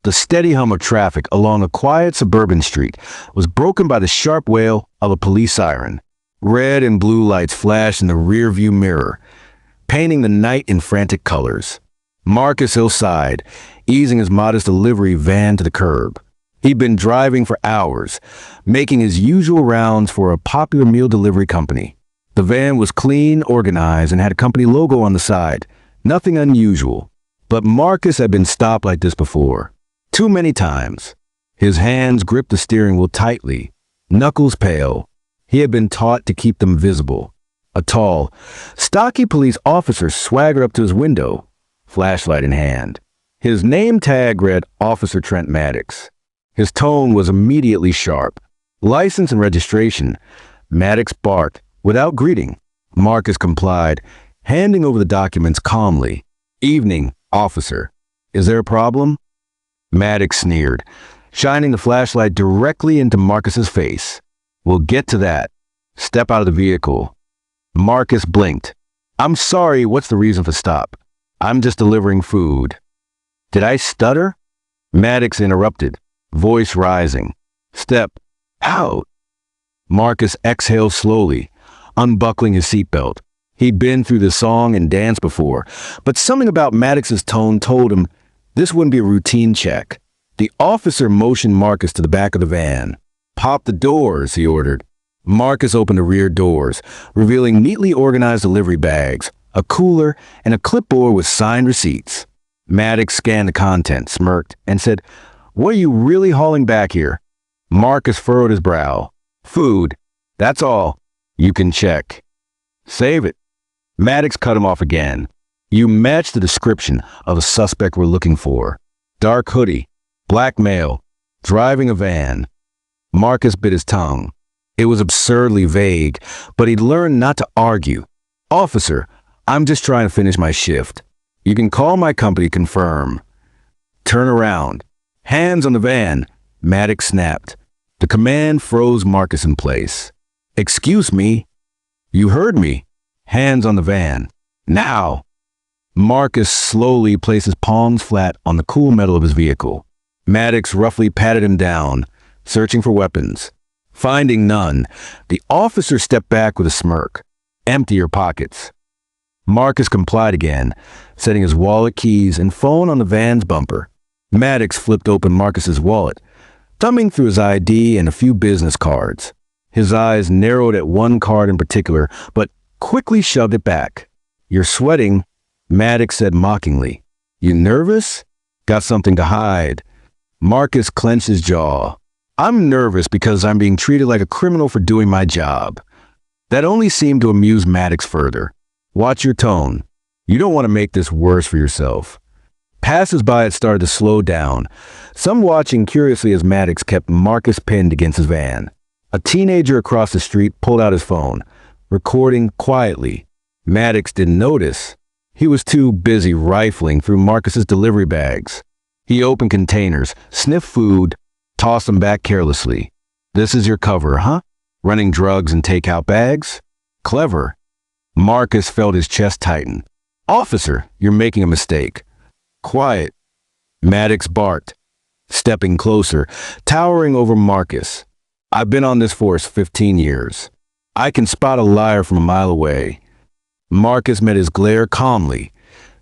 The steady hum of traffic along a quiet suburban street was broken by the sharp wail of a police siren. Red and blue lights flashed in the rearview mirror, painting the night in frantic colors. Marcus Hill sighed, easing his modest delivery van to the curb. He'd been driving for hours, making his usual rounds for a popular meal delivery company. The van was clean, organized, and had a company logo on the side. Nothing unusual. But Marcus had been stopped like this before. Too many times. His hands gripped the steering wheel tightly, knuckles pale. He had been taught to keep them visible. A tall, stocky police officer swaggered up to his window, flashlight in hand. His name tag read Officer Trent Maddox. His tone was immediately sharp. License and registration. Maddox barked, without greeting. Marcus complied, handing over the documents calmly. Evening, officer. Is there a problem? Maddox sneered, shining the flashlight directly into Marcus's face. We'll get to that. Step out of the vehicle. Marcus blinked. I'm sorry, what's the reason for stop? I'm just delivering food. Did I stutter? Maddox interrupted, voice rising. Step out. Marcus exhaled slowly, unbuckling his seatbelt. He'd been through the song and dance before, but something about Maddox's tone told him this wouldn't be a routine check. The officer motioned Marcus to the back of the van. Pop the doors, he ordered. Marcus opened the rear doors, revealing neatly organized delivery bags, a cooler, and a clipboard with signed receipts. Maddox scanned the contents, smirked, and said, "What are you really hauling back here?" Marcus furrowed his brow. "Food. That's all. You can check." "Save it." Maddox cut him off again. "You match the description of a suspect we're looking for. Dark hoodie, black male, driving a van." Marcus bit his tongue. It was absurdly vague, but he'd learned not to argue. "Officer, I'm just trying to finish my shift. You can call my company, confirm." "Turn around." "Hands on the van," Maddox snapped. The command froze Marcus in place. "Excuse me." "You heard me. Hands on the van. Now." Marcus slowly placed his palms flat on the cool metal of his vehicle. Maddox roughly patted him down, searching for weapons. Finding none, the officer stepped back with a smirk. "Empty your pockets." Marcus complied again, setting his wallet, keys, and phone on the van's bumper. Maddox flipped open Marcus's wallet, thumbing through his ID and a few business cards. His eyes narrowed at one card in particular, but quickly shoved it back. "You're sweating," Maddox said mockingly. "You nervous? Got something to hide?" Marcus clenched his jaw. "I'm nervous because I'm being treated like a criminal for doing my job." That only seemed to amuse Maddox further. "Watch your tone. You don't want to make this worse for yourself." Passers-by had started to slow down, some watching curiously as Maddox kept Marcus pinned against his van. A teenager across the street pulled out his phone, recording quietly. Maddox didn't notice. He was too busy rifling through Marcus's delivery bags. He opened containers, sniffed food, tossed them back carelessly. "This is your cover, huh? Running drugs in takeout bags? Clever." Marcus felt his chest tighten. "Officer, you're making a mistake." "Quiet." Maddox barked, stepping closer, towering over Marcus. "I've been on this force 15 years. I can spot a liar from a mile away." Marcus met his glare calmly,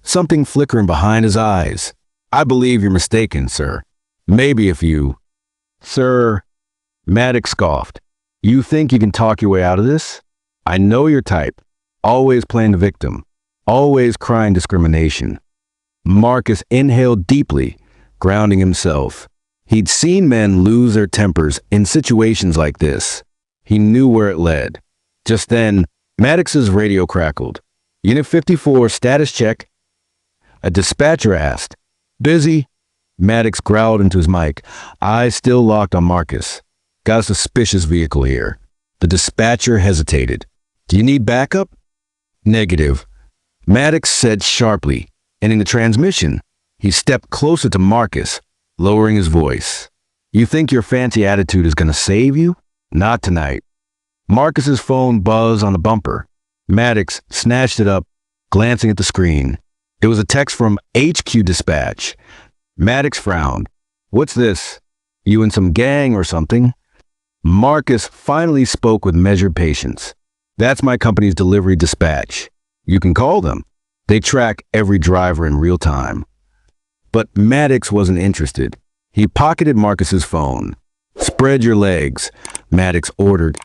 something flickering behind his eyes. "I believe you're mistaken, sir. Maybe if you..." "Sir," Maddox scoffed. "You think you can talk your way out of this? I know your type. Always playing the victim. Always crying discrimination." Marcus inhaled deeply, grounding himself. He'd seen men lose their tempers in situations like this. He knew where it led. Just then, Maddox's radio crackled. "Unit 54, status check." A dispatcher asked. "Busy?" Maddox growled into his mic, eyes still locked on Marcus. "Got a suspicious vehicle here." The dispatcher hesitated. "Do you need backup?" "Negative," Maddox said sharply, ending the transmission. He stepped closer to Marcus, lowering his voice. "You think your fancy attitude is going to save you? Not tonight." Marcus's phone buzzed on the bumper. Maddox snatched it up, glancing at the screen. It was a text from HQ Dispatch. Maddox frowned. What's this? You and some gang or something? Marcus finally spoke with measured patience. That's my company's delivery dispatch. You can call them. They track every driver in real time. But Maddox wasn't interested. He pocketed Marcus's phone. Spread your legs, Maddox ordered,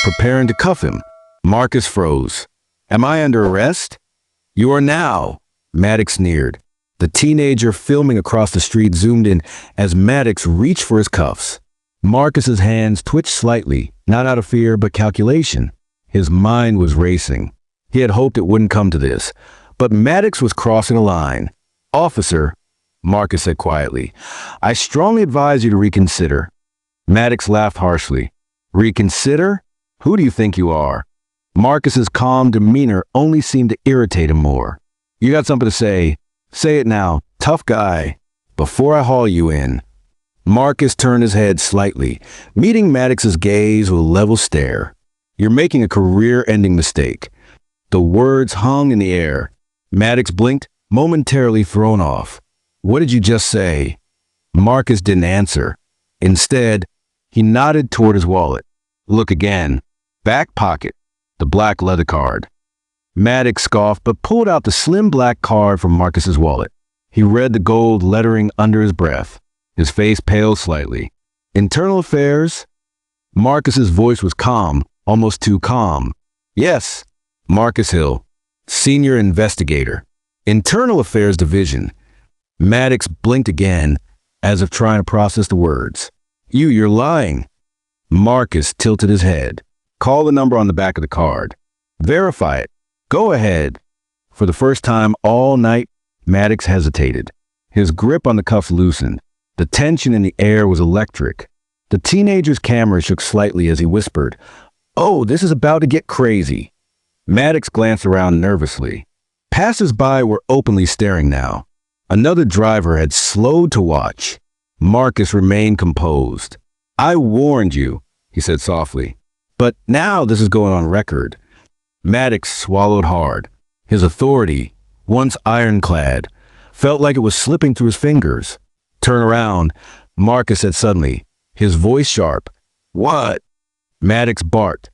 preparing to cuff him. Marcus froze. Am I under arrest? You are now, Maddox sneered. The teenager filming across the street zoomed in as Maddox reached for his cuffs. Marcus's hands twitched slightly, not out of fear but calculation. His mind was racing. He had hoped it wouldn't come to this, but Maddox was crossing a line. Officer, Marcus said quietly, I strongly advise you to reconsider. Maddox laughed harshly. Reconsider? Who do you think you are? Marcus's calm demeanor only seemed to irritate him more. You got something to say? Say it now, tough guy, before I haul you in. Marcus turned his head slightly, meeting Maddox's gaze with a level stare. You're making a career-ending mistake. The words hung in the air. Maddox blinked, momentarily thrown off. What did you just say? Marcus didn't answer. Instead, he nodded toward his wallet. Look again. Back pocket. The black leather card. Maddox scoffed but pulled out the slim black card from Marcus's wallet. He read the gold lettering under his breath. His face paled slightly. Internal affairs? Marcus's voice was calm, almost too calm. Yes, Marcus Hill, senior investigator. Internal Affairs Division. Maddox blinked again, as if trying to process the words. You're lying. Marcus tilted his head. Call the number on the back of the card. Verify it. Go ahead. For the first time all night, Maddox hesitated. His grip on the cuffs loosened. The tension in the air was electric. The teenager's camera shook slightly as he whispered, Oh, this is about to get crazy. Maddox glanced around nervously. Passers-by were openly staring now. Another driver had slowed to watch. Marcus remained composed. I warned you, he said softly. But now this is going on record. Maddox swallowed hard. His authority, once ironclad, felt like it was slipping through his fingers. Turn around, Marcus said suddenly, his voice sharp. What? Maddox barked,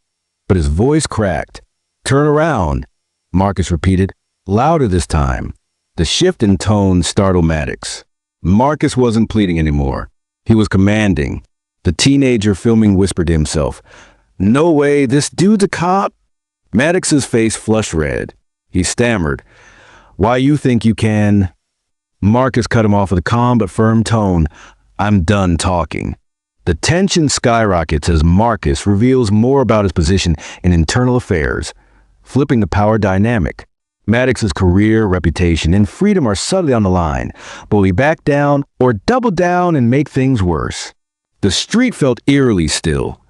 but his voice cracked. Turn around, Marcus repeated, louder this time. The shift in tone startled Maddox. Marcus wasn't pleading anymore. He was commanding. The teenager filming whispered to himself, No way, this dude's a cop? Maddox's face flushed red. He stammered, Why you think you can? Marcus cut him off with a calm but firm tone. I'm done talking. The tension skyrockets as Marcus reveals more about his position in internal affairs, flipping the power dynamic. Maddox's career, reputation, and freedom are subtly on the line, but will he back down or double down and make things worse? The street felt eerily still,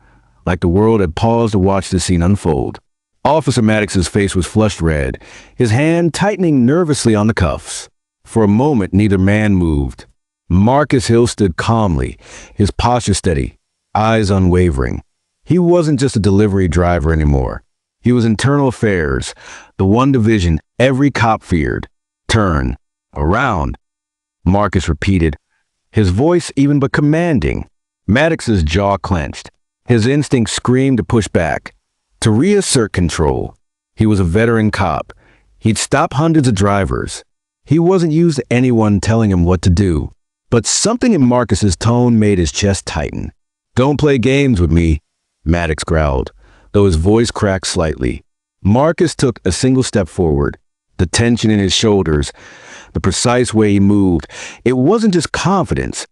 like the world had paused to watch the scene unfold. Officer Maddox's face was flushed red, his hand tightening nervously on the cuffs. For a moment, neither man moved. Marcus Hill stood calmly, his posture steady, eyes unwavering. He wasn't just a delivery driver anymore. He was internal affairs, the one division every cop feared. Turn. Around. Marcus repeated, his voice even but commanding. Maddox's jaw clenched. His instinct screamed to push back, to reassert control. He was a veteran cop. He'd stopped hundreds of drivers. He wasn't used to anyone telling him what to do. But something in Marcus's tone made his chest tighten. Don't play games with me, Maddox growled, though his voice cracked slightly. Marcus took a single step forward. The tension in his shoulders, the precise way he moved, it wasn't just confidence.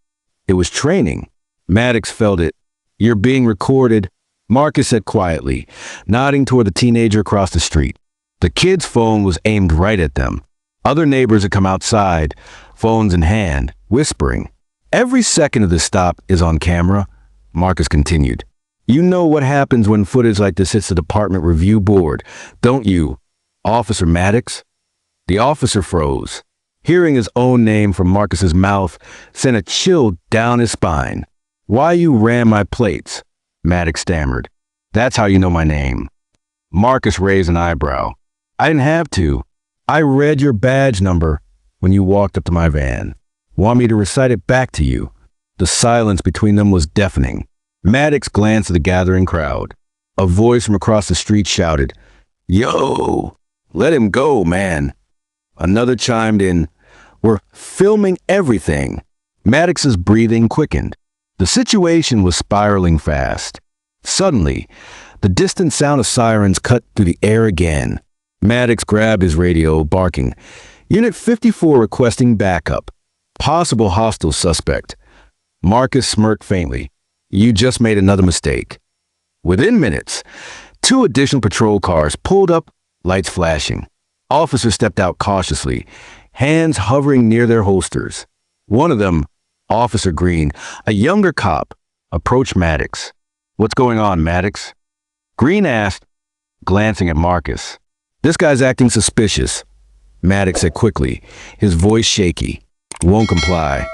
It was training. Maddox felt it. You're being recorded, Marcus said quietly, nodding toward the teenager across the street. The kid's phone was aimed right at them. Other neighbors had come outside, phones in hand, whispering. Every second of this stop is on camera, Marcus continued. You know what happens when footage like this hits the department review board, don't you, Officer Maddox? The officer froze. Hearing his own name from Marcus's mouth sent a chill down his spine. Why you ran my plates? Maddox stammered. That's how you know my name. Marcus raised an eyebrow. I didn't have to. I read your badge number when you walked up to my van. Want me to recite it back to you? The silence between them was deafening. Maddox glanced at the gathering crowd. A voice from across the street shouted, "Yo, let him go, man." Another chimed in, "We're filming everything." Maddox's breathing quickened. The situation was spiraling fast. Suddenly, the distant sound of sirens cut through the air again. Maddox grabbed his radio, barking, "Unit 54 requesting backup. Possible hostile suspect." Marcus smirked faintly. "You just made another mistake." Within minutes, 2 additional patrol cars pulled up, lights flashing. Officers stepped out cautiously, hands hovering near their holsters. One of them, Officer Green, a younger cop, approached Maddox. "What's going on, Maddox?" Green asked, glancing at Marcus. "This guy's acting suspicious," Maddox said quickly, his voice shaky. "Won't comply."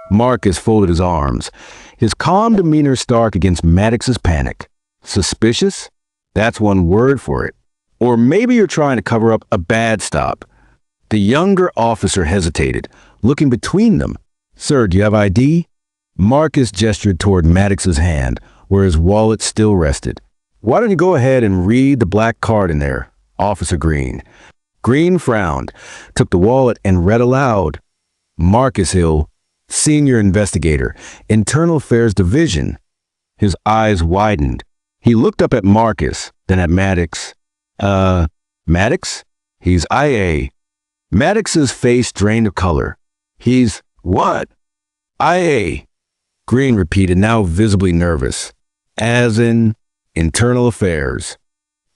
Marcus folded his arms, his calm demeanor stark against Maddox's panic. "Suspicious? That's one word for it. Or maybe you're trying to cover up a bad stop." The younger officer hesitated, looking between them. "Sir, do you have ID?" Marcus gestured toward Maddox's hand, where his wallet still rested. "Why don't you go ahead and read the black card in there, Officer Green?" Green frowned, took the wallet, and read aloud. "Marcus Hill, Senior Investigator, Internal Affairs Division." His eyes widened. He looked up at Marcus, then at Maddox. Maddox? He's IA." Maddox's face drained of color. "He's what?" "IA," Green repeated, now visibly nervous. "As in Internal Affairs."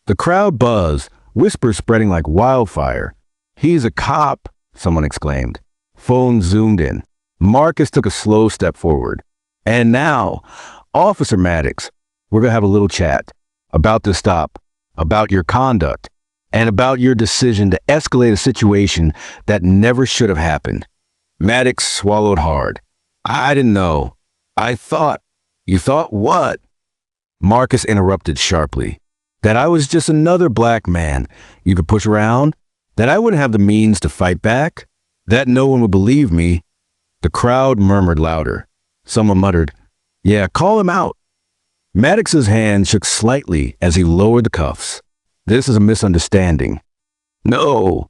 The crowd buzzed, whispers spreading like wildfire. "He's a cop," someone exclaimed. Phone zoomed in. Marcus took a slow step forward. "And now, Officer Maddox, we're going to have a little chat about this stop, about your conduct, and about your decision to escalate a situation that never should have happened." Maddox swallowed hard. "I didn't know. I thought." "You thought what?" Marcus interrupted sharply. "That I was just another black man you could push around? That I wouldn't have the means to fight back? That no one would believe me?" The crowd murmured louder. Someone muttered, "Yeah, call him out." Maddox's hand shook slightly as he lowered the cuffs. "This is a misunderstanding." "No,"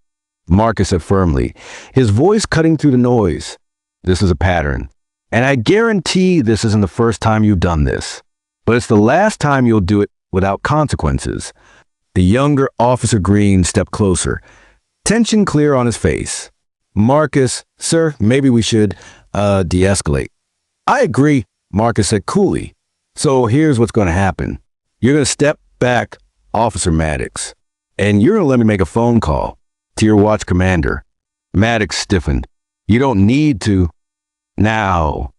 Marcus said firmly, his voice cutting through the noise. "This is a pattern. And I guarantee this isn't the first time you've done this. But it's the last time you'll do it without consequences." The younger Officer Green stepped closer, tension clear on his face. "Marcus, sir, maybe we should, de-escalate." "I agree," Marcus said coolly. "So here's what's going to happen. You're going to step back, Officer Maddox, and you're going to let me make a phone call to your watch commander." Maddox stiffened. "You don't need to." "Now."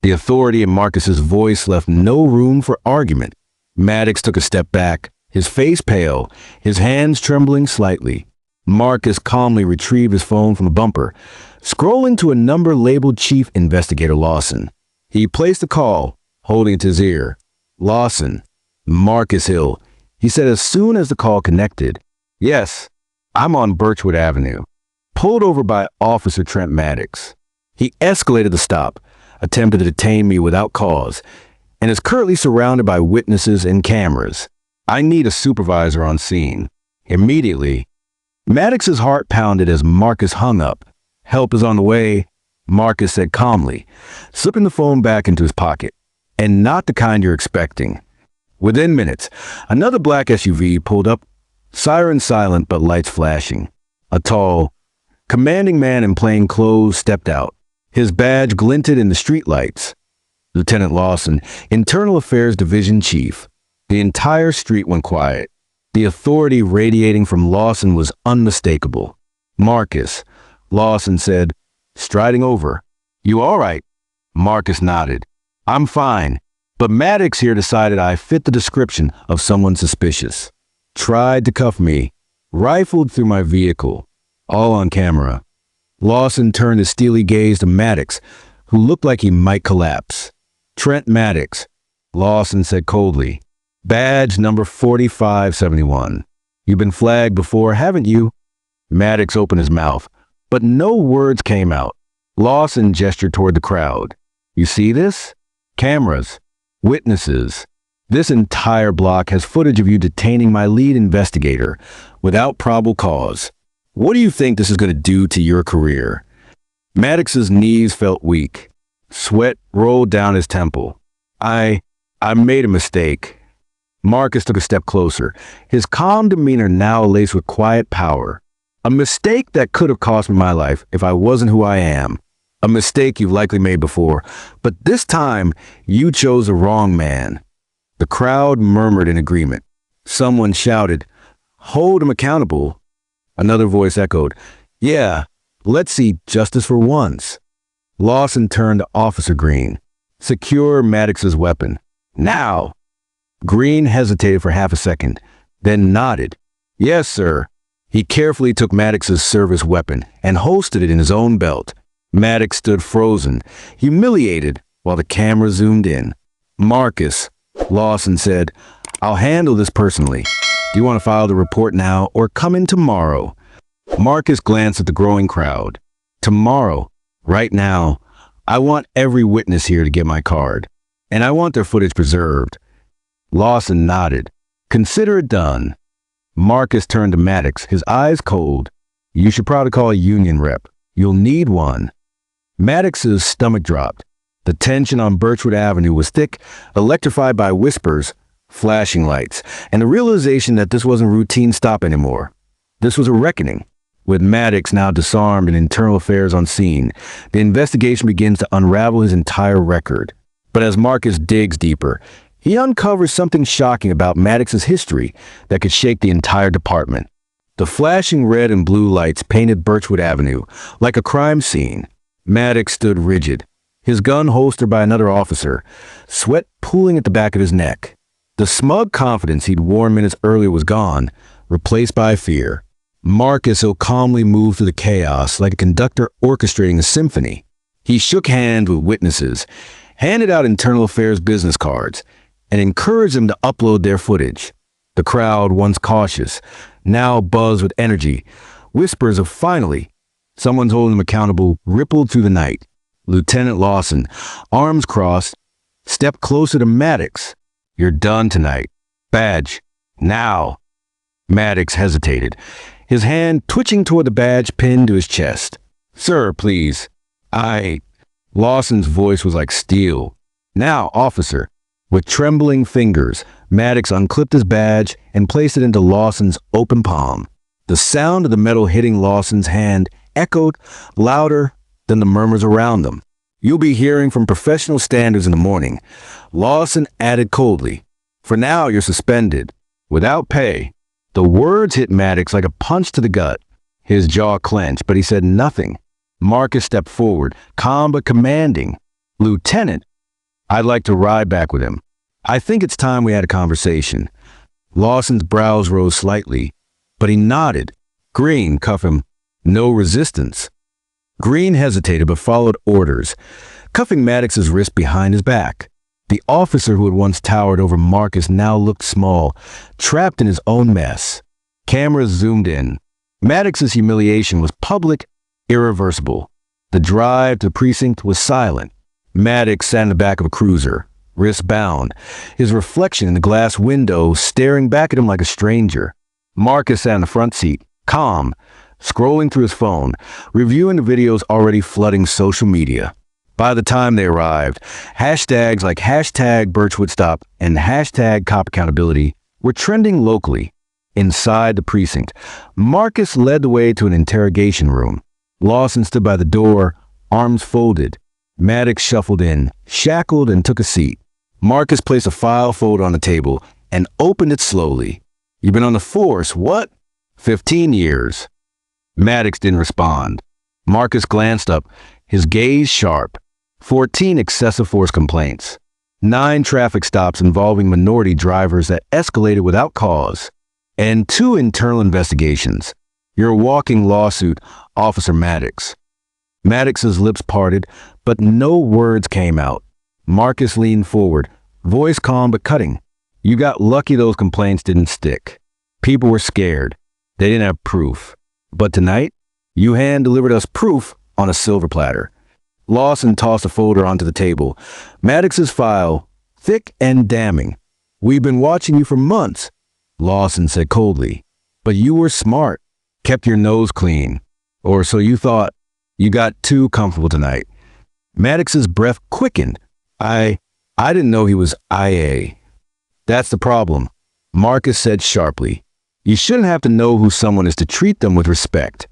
The authority in Marcus's voice left no room for argument. Maddox took a step back, his face pale, his hands trembling slightly. Marcus calmly retrieved his phone from the bumper, scrolling to a number labeled Chief Investigator Lawson. He placed the call, holding it to his ear. "Lawson, Marcus Hill," he said as soon as the call connected. "Yes, I'm on Birchwood Avenue, pulled over by Officer Trent Maddox. He escalated the stop, attempted to detain me without cause, and is currently surrounded by witnesses and cameras. I need a supervisor on scene. Immediately." Maddox's heart pounded as Marcus hung up. "Help is on the way," Marcus said calmly, slipping the phone back into his pocket. "And not the kind you're expecting." Within minutes, another black SUV pulled up, siren silent but lights flashing. A tall, commanding man in plain clothes stepped out. His badge glinted in the streetlights. Lieutenant Lawson, Internal Affairs Division Chief. The entire street went quiet. The authority radiating from Lawson was unmistakable. "Marcus," Lawson said, striding over. "You all right?" Marcus nodded. "I'm fine, but Maddox here decided I fit the description of someone suspicious. Tried to cuff me, rifled through my vehicle, all on camera." Lawson turned his steely gaze to Maddox, who looked like he might collapse. "Trent Maddox," Lawson said coldly. "Badge number 4571. You've been flagged before, haven't you?" Maddox opened his mouth, but no words came out. Lawson gestured toward the crowd. You see this? Cameras, witnesses. This entire block has footage of you detaining my lead investigator without probable cause. What do you think this is going to do to your career? Maddox's knees felt weak. Sweat rolled down his temple. I made a mistake. Marcus took a step closer, his calm demeanor now laced with quiet power. A mistake that could have cost me my life if I wasn't who I am. A mistake you've likely made before, but this time you chose the wrong man. The crowd murmured in agreement. Someone shouted, "Hold him accountable." Another voice echoed, "Yeah, let's see justice for once." Lawson turned to Officer Green. "Secure Maddox's weapon. Now." Green hesitated for half a second, then nodded. "Yes, sir." He carefully took Maddox's service weapon and holstered it in his own belt. Maddox stood frozen, humiliated, while the camera zoomed in. "Marcus," Lawson said, "I'll handle this personally. Do you want to file the report now or come in tomorrow?" Marcus glanced at the growing crowd. "Tomorrow. Right now. I want every witness here to get my card. And I want their footage preserved." Lawson nodded. "Consider it done." Marcus turned to Maddox, his eyes cold. "You should probably call a union rep. You'll need one." Maddox's stomach dropped. The tension on Birchwood Avenue was thick, electrified by whispers, flashing lights, and the realization that this wasn't a routine stop anymore. This was a reckoning. With Maddox now disarmed and internal affairs on scene, the investigation begins to unravel his entire record. But as Marcus digs deeper, he uncovers something shocking about Maddox's history that could shake the entire department. The flashing red and blue lights painted Birchwood Avenue like a crime scene. Maddox stood rigid, his gun holstered by another officer, sweat pooling at the back of his neck. The smug confidence he'd worn minutes earlier was gone, replaced by fear. Marcus calmly moved through the chaos like a conductor orchestrating a symphony. He shook hands with witnesses, handed out internal affairs business cards, and encouraged them to upload their footage. The crowd, once cautious, now buzzed with energy. Whispers of "finally, someone's holding him accountable" rippled through the night. Lieutenant Lawson, arms crossed, stepped closer to Maddox. "You're done tonight. Badge. Now." Maddox hesitated, his hand twitching toward the badge pinned to his chest. "Sir, please. Lawson's voice was like steel. "Now, officer." With trembling fingers, Maddox unclipped his badge and placed it into Lawson's open palm. The sound of the metal hitting Lawson's hand echoed louder than the murmurs around them. "You'll be hearing from professional standards in the morning," Lawson added coldly. "For now, you're suspended, without pay." The words hit Maddox like a punch to the gut. His jaw clenched, but he said nothing. Marcus stepped forward, calm but commanding. "Lieutenant, I'd like to ride back with him. I think it's time we had a conversation." Lawson's brows rose slightly, but he nodded. "Green, cuff him." No resistance. Green hesitated but followed orders, cuffing Maddox's wrist behind his back. The officer who had once towered over Marcus now looked small, trapped in his own mess. Cameras zoomed in. Maddox's humiliation was public, irreversible. The drive to the precinct was silent. Maddox sat in the back of a cruiser, wrist bound, his reflection in the glass window staring back at him like a stranger. Marcus sat in the front seat, calm, scrolling through his phone, reviewing the videos already flooding social media. By the time they arrived, hashtags like #BirchwoodStop and #CopAccountability were trending locally. Inside the precinct, Marcus led the way to an interrogation room. Lawson stood by the door, arms folded. Maddox shuffled in, shackled, and took a seat. Marcus placed a file folder on the table and opened it slowly. "You've been on the force, what?" 15 years. Maddox didn't respond. Marcus glanced up, his gaze sharp. 14 excessive force complaints. 9 traffic stops involving minority drivers that escalated without cause. And 2 internal investigations. You're a walking lawsuit, Officer Maddox. Maddox's lips parted, but no words came out. Marcus leaned forward, voice calm but cutting. "You got lucky those complaints didn't stick. People were scared. They didn't have proof. But tonight, you hand-delivered us proof on a silver platter." Lawson tossed a folder onto the table. Maddox's file, thick and damning. "We've been watching you for months," Lawson said coldly. "But you were smart, kept your nose clean. Or so you thought. You got too comfortable tonight." Maddox's breath quickened. I didn't know he was IA. "That's the problem," Marcus said sharply. "You shouldn't have to know who someone is to treat them with respect."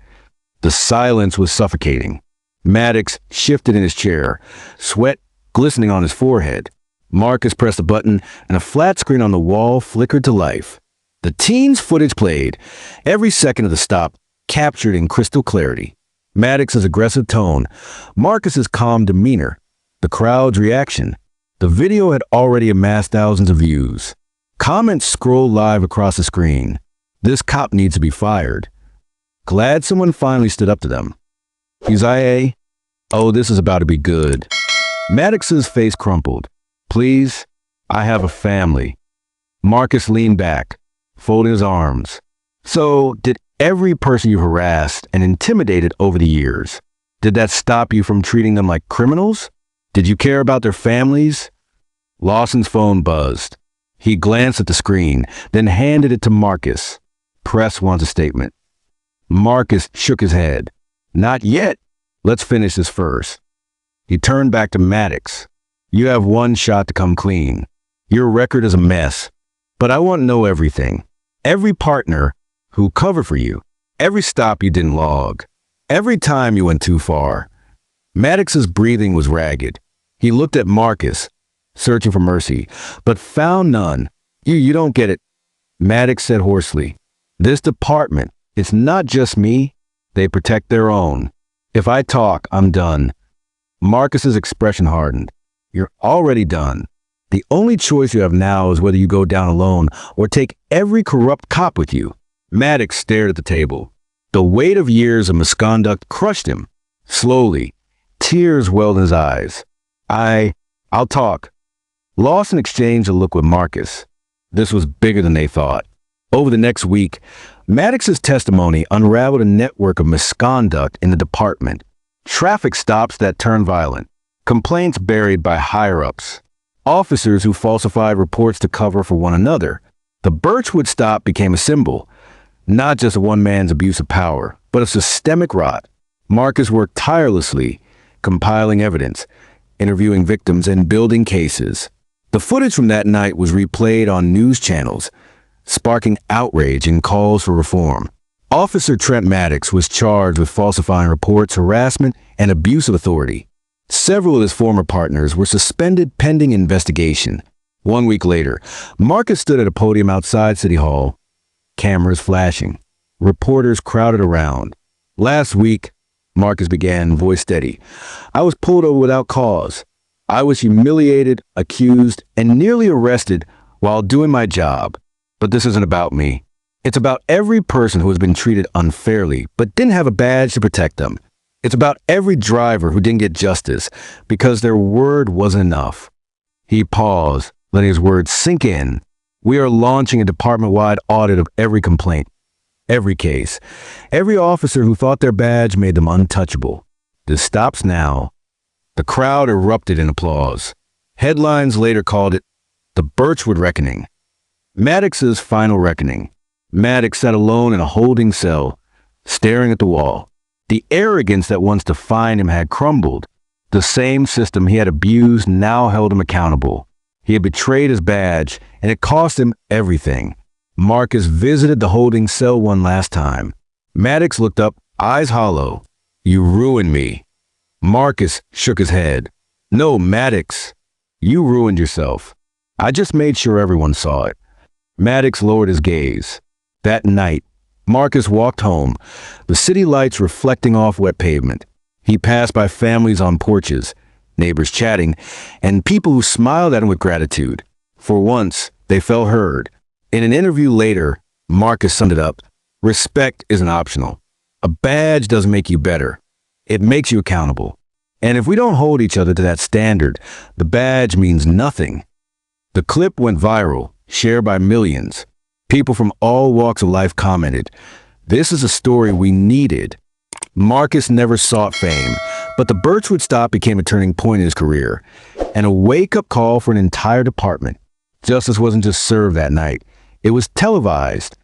The silence was suffocating. Maddox shifted in his chair, sweat glistening on his forehead. Marcus pressed a button, and a flat screen on the wall flickered to life. The teen's footage played, every second of the stop captured in crystal clarity. Maddox's aggressive tone, Marcus's calm demeanor, the crowd's reaction. The video had already amassed thousands of views. Comments scrolled live across the screen. "This cop needs to be fired." Glad someone finally stood up to them. "He's IA? Oh, this is about to be good." Maddox's face crumpled. "Please, I have a family." Marcus leaned back, folding his arms. "So, did every person you harassed and intimidated over the years, did that stop you from treating them like criminals? Did you care about their families?" Lawson's phone buzzed. He glanced at the screen, then handed it to Marcus. "Press wants a statement." Marcus shook his head. "Not yet. Let's finish this first." He turned back to Maddox. "You have one shot to come clean. Your record is a mess, but I want to know everything. Every partner who covered for you, every stop you didn't log, every time you went too far." Maddox's breathing was ragged. He looked at Marcus, searching for mercy, but found none. You don't get it," Maddox said hoarsely. "This department, it's not just me. They protect their own. If I talk, I'm done." Marcus's expression hardened. "You're already done. The only choice you have now is whether you go down alone or take every corrupt cop with you." Maddox stared at the table. The weight of years of misconduct crushed him. Slowly, tears welled in his eyes. I'll talk." Lawson exchanged a look with Marcus. This was bigger than they thought. Over the next week, Maddox's testimony unraveled a network of misconduct in the department. Traffic stops that turned violent, complaints buried by higher-ups, officers who falsified reports to cover for one another. The Birchwood stop became a symbol, not just of one man's abuse of power, but of systemic rot. Marcus worked tirelessly, compiling evidence, interviewing victims, and building cases. The footage from that night was replayed on news channels, sparking outrage and calls for reform. Officer Trent Maddox was charged with falsifying reports, harassment, and abuse of authority. Several of his former partners were suspended pending investigation. 1 week later, Marcus stood at a podium outside City Hall, cameras flashing. Reporters crowded around. "Last week," Marcus began, voice steady, "I was pulled over without cause. I was humiliated, accused, and nearly arrested while doing my job. But this isn't about me. It's about every person who has been treated unfairly but didn't have a badge to protect them. It's about every driver who didn't get justice because their word wasn't enough." He paused, letting his words sink in. "We are launching a department-wide audit of every complaint, every case, every officer who thought their badge made them untouchable. This stops now." The crowd erupted in applause. Headlines later called it the Birchwood Reckoning. Maddox's final reckoning. Maddox sat alone in a holding cell, staring at the wall. The arrogance that once defined him had crumbled. The same system he had abused now held him accountable. He had betrayed his badge, and it cost him everything. Marcus visited the holding cell one last time. Maddox looked up, eyes hollow. "You ruined me." Marcus shook his head. "No, Maddox, you ruined yourself. I just made sure everyone saw it." Maddox lowered his gaze. That night, Marcus walked home, the city lights reflecting off wet pavement. He passed by families on porches, neighbors chatting, and people who smiled at him with gratitude. For once, they felt heard. In an interview later, Marcus summed it up. "Respect isn't optional. A badge doesn't make you better. It makes you accountable. And if we don't hold each other to that standard, the badge means nothing." The clip went viral, shared by millions. People from all walks of life commented, "This is a story we needed." Marcus never sought fame, But the Birchwood stop became a turning point in his career, and a wake-up call for an entire department. Justice wasn't just served that night. It was televised,